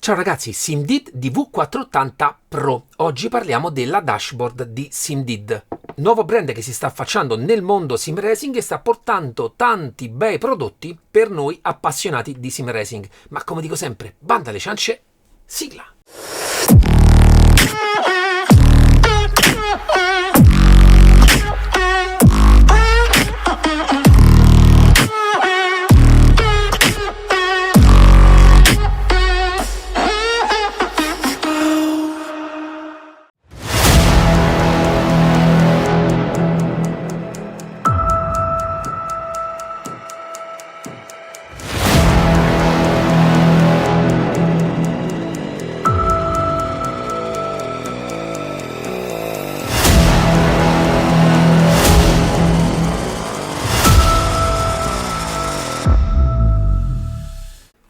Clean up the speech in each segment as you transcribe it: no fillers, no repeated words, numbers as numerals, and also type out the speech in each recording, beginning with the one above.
Ciao ragazzi, SIMDID DV480 Pro. Oggi parliamo della dashboard di SIMDID. Nuovo brand che si sta affacciando nel mondo sim racing e sta portando tanti bei prodotti per noi appassionati di sim racing. Ma come dico sempre, banda alle ciance, sigla!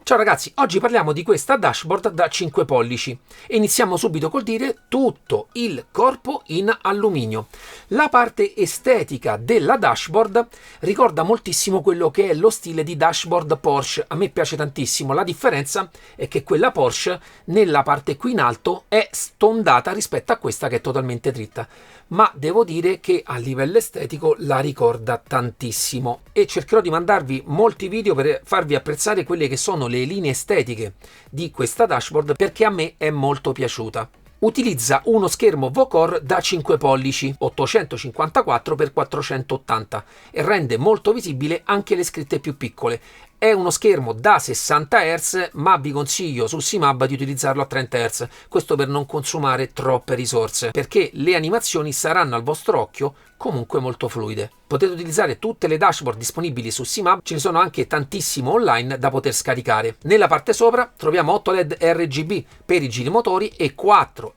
Ciao ragazzi, oggi parliamo di questa dashboard da 5 pollici e iniziamo subito col dire tutto il corpo in alluminio. La parte estetica della dashboard ricorda moltissimo quello che è lo stile di dashboard Porsche, a me piace tantissimo, la differenza è che quella Porsche nella parte qui in alto è stondata rispetto a questa che è totalmente dritta, ma devo dire che a livello estetico la ricorda tantissimo e cercherò di mandarvi molti video per farvi apprezzare quelle che sono le linee estetiche di questa dashboard, perché a me è molto piaciuta. Utilizza uno schermo VOCOR da 5 pollici 854x480 e rende molto visibile anche le scritte più piccole. È uno schermo da 60 Hz, ma vi consiglio su SIMAB di utilizzarlo a 30 Hz, questo per non consumare troppe risorse, perché le animazioni saranno al vostro occhio comunque molto fluide. Potete utilizzare tutte le dashboard disponibili su SIMAB, ce ne sono anche tantissimo online da poter scaricare. Nella parte sopra troviamo 8 LED RGB per i girimotori e 4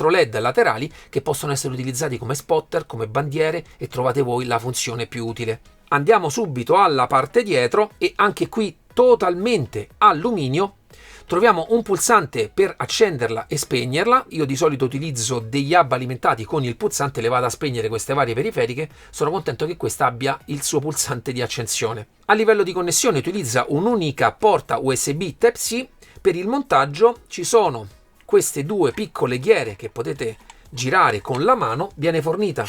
LED laterali che possono essere utilizzati come spotter, come bandiere, e trovate voi la funzione più utile. Andiamo subito alla parte dietro e anche qui totalmente alluminio. Troviamo un pulsante per accenderla e spegnerla. Io di solito utilizzo degli hub alimentati con il pulsante, le vado a spegnere queste varie periferiche. Sono contento che questa abbia il suo pulsante di accensione. A livello di connessione utilizza un'unica porta USB Type-C. Per il montaggio ci sono queste due piccole ghiere che potete girare con la mano. Viene fornita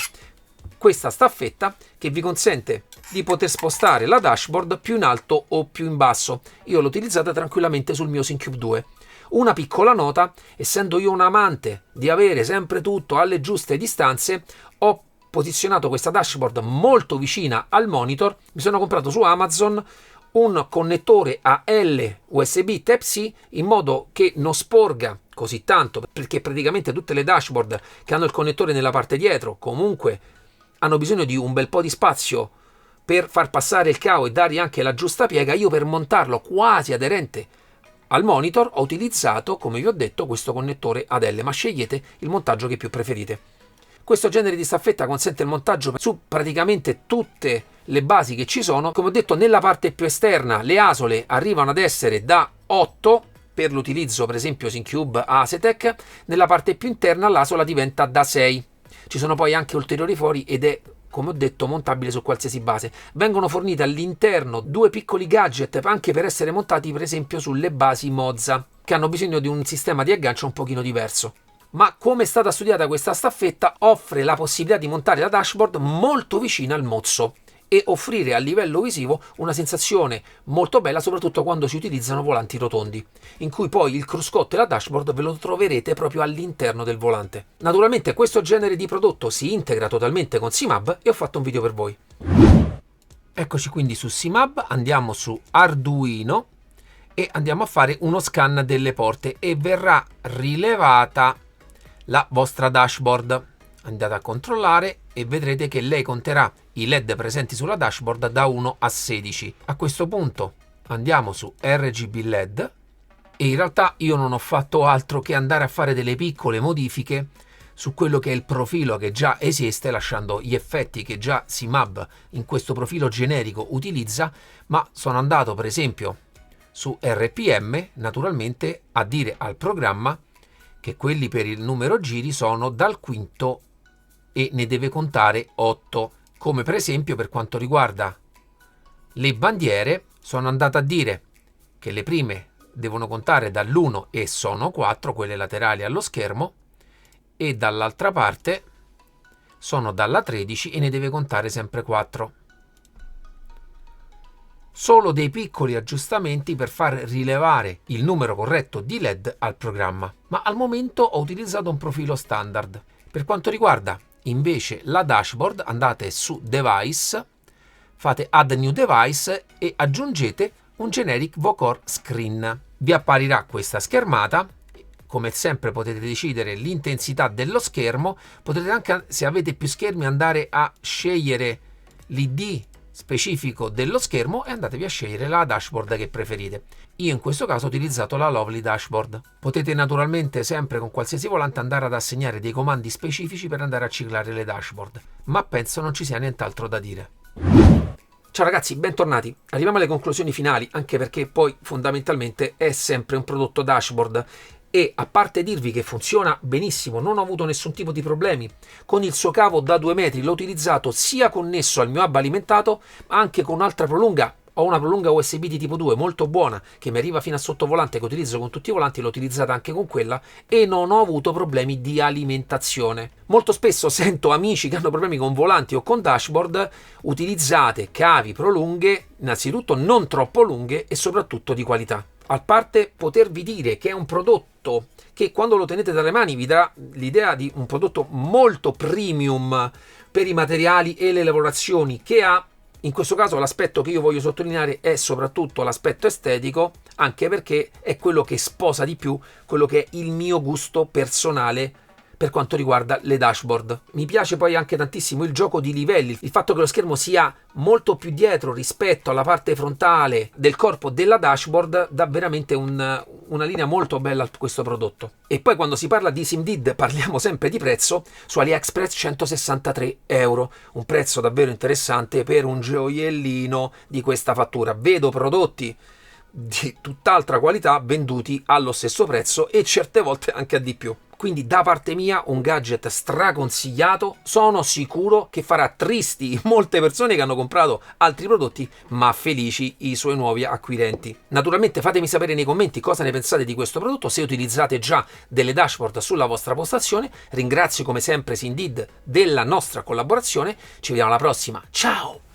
questa staffetta che vi consente di poter spostare la dashboard più in alto o più in basso. Io l'ho utilizzata tranquillamente sul mio SimCube 2. Una piccola nota: essendo io un amante di avere sempre tutto alle giuste distanze, ho posizionato questa dashboard molto vicina al monitor. Mi sono comprato su Amazon un connettore a L USB Type-C in modo che non sporga così tanto, perché praticamente tutte le dashboard che hanno il connettore nella parte dietro comunque hanno bisogno di un bel po' di spazio per far passare il cavo e dargli anche la giusta piega. Io, per montarlo quasi aderente al monitor, ho utilizzato, come vi ho detto, questo connettore ad L, ma scegliete il montaggio che più preferite. Questo genere di staffetta consente il montaggio su praticamente tutte le basi che ci sono. Come ho detto, nella parte più esterna le asole arrivano ad essere da 8 per l'utilizzo per esempio SimCube Asetec, nella parte più interna l'asola diventa da 6. Ci sono poi anche ulteriori fori ed è, come ho detto, montabile su qualsiasi base. Vengono fornite all'interno due piccoli gadget anche per essere montati per esempio sulle basi Mozza, che hanno bisogno di un sistema di aggancio un pochino diverso. Ma come è stata studiata questa staffetta, offre la possibilità di montare la dashboard molto vicina al mozzo e offrire a livello visivo una sensazione molto bella, soprattutto quando si utilizzano volanti rotondi, in cui poi il cruscotto e la dashboard ve lo troverete proprio all'interno del volante. Naturalmente questo genere di prodotto si integra totalmente con SIMAB e ho fatto un video per voi. Eccoci quindi su SIMAB, andiamo su Arduino e andiamo a fare uno scan delle porte e verrà rilevata la vostra dashboard. Andate a controllare e vedrete che lei conterà i LED presenti sulla dashboard da 1 a 16. A questo punto andiamo su RGB LED e in realtà io non ho fatto altro che andare a fare delle piccole modifiche su quello che è il profilo che già esiste, lasciando gli effetti che già SIMAB in questo profilo generico utilizza, ma sono andato per esempio su RPM naturalmente a dire al programma che quelli per il numero giri sono dal quinto e ne deve contare 8, come per esempio per quanto riguarda le bandiere sono andato a dire che le prime devono contare dall'1 e sono 4 quelle laterali allo schermo, e dall'altra parte sono dalla 13 e ne deve contare sempre 4. Solo dei piccoli aggiustamenti per far rilevare il numero corretto di LED al programma, ma al momento ho utilizzato un profilo standard. Per quanto riguarda invece la dashboard, andate su Device, fate Add New Device e aggiungete un Generic Vocore Screen. Vi apparirà questa schermata. Come sempre potete decidere l'intensità dello schermo, potete anche, se avete più schermi, andare a scegliere l'ID specifico dello schermo e andatevi a scegliere la dashboard che preferite. Io in questo caso ho utilizzato la Lovely Dashboard. Potete naturalmente sempre con qualsiasi volante andare ad assegnare dei comandi specifici per andare a ciclare le dashboard, ma penso non ci sia nient'altro da dire. Ciao ragazzi, bentornati. Arriviamo alle conclusioni finali, anche perché poi fondamentalmente è sempre un prodotto dashboard e, a parte dirvi che funziona benissimo, non ho avuto nessun tipo di problemi con il suo cavo da 2 metri, l'ho utilizzato sia connesso al mio hub alimentato ma anche con un'altra prolunga. Ho una prolunga USB di tipo 2 molto buona che mi arriva fino a sottovolante, che utilizzo con tutti i volanti, l'ho utilizzata anche con quella e non ho avuto problemi di alimentazione. Molto spesso sento amici che hanno problemi con volanti o con dashboard. Utilizzate cavi prolunghe, innanzitutto non troppo lunghe e soprattutto di qualità. A parte potervi dire che è un prodotto che quando lo tenete dalle mani vi darà l'idea di un prodotto molto premium per i materiali e le lavorazioni che ha. In questo caso l'aspetto che io voglio sottolineare è soprattutto l'aspetto estetico, anche perché è quello che sposa di più quello che è il mio gusto personale per quanto riguarda le dashboard. Mi piace poi anche tantissimo il gioco di livelli, il fatto che lo schermo sia molto più dietro rispetto alla parte frontale del corpo della dashboard dà veramente una linea molto bella a questo prodotto. E poi quando si parla di SIMDID parliamo sempre di prezzo. Su AliExpress 163 euro, un prezzo davvero interessante per un gioiellino di questa fattura. Vedo prodotti di tutt'altra qualità venduti allo stesso prezzo e certe volte anche a di più. Quindi da parte mia un gadget straconsigliato, sono sicuro che farà tristi molte persone che hanno comprato altri prodotti ma felici i suoi nuovi acquirenti. Naturalmente fatemi sapere nei commenti cosa ne pensate di questo prodotto, se utilizzate già delle dashboard sulla vostra postazione. Ringrazio come sempre SIMDID della nostra collaborazione, ci vediamo alla prossima, ciao!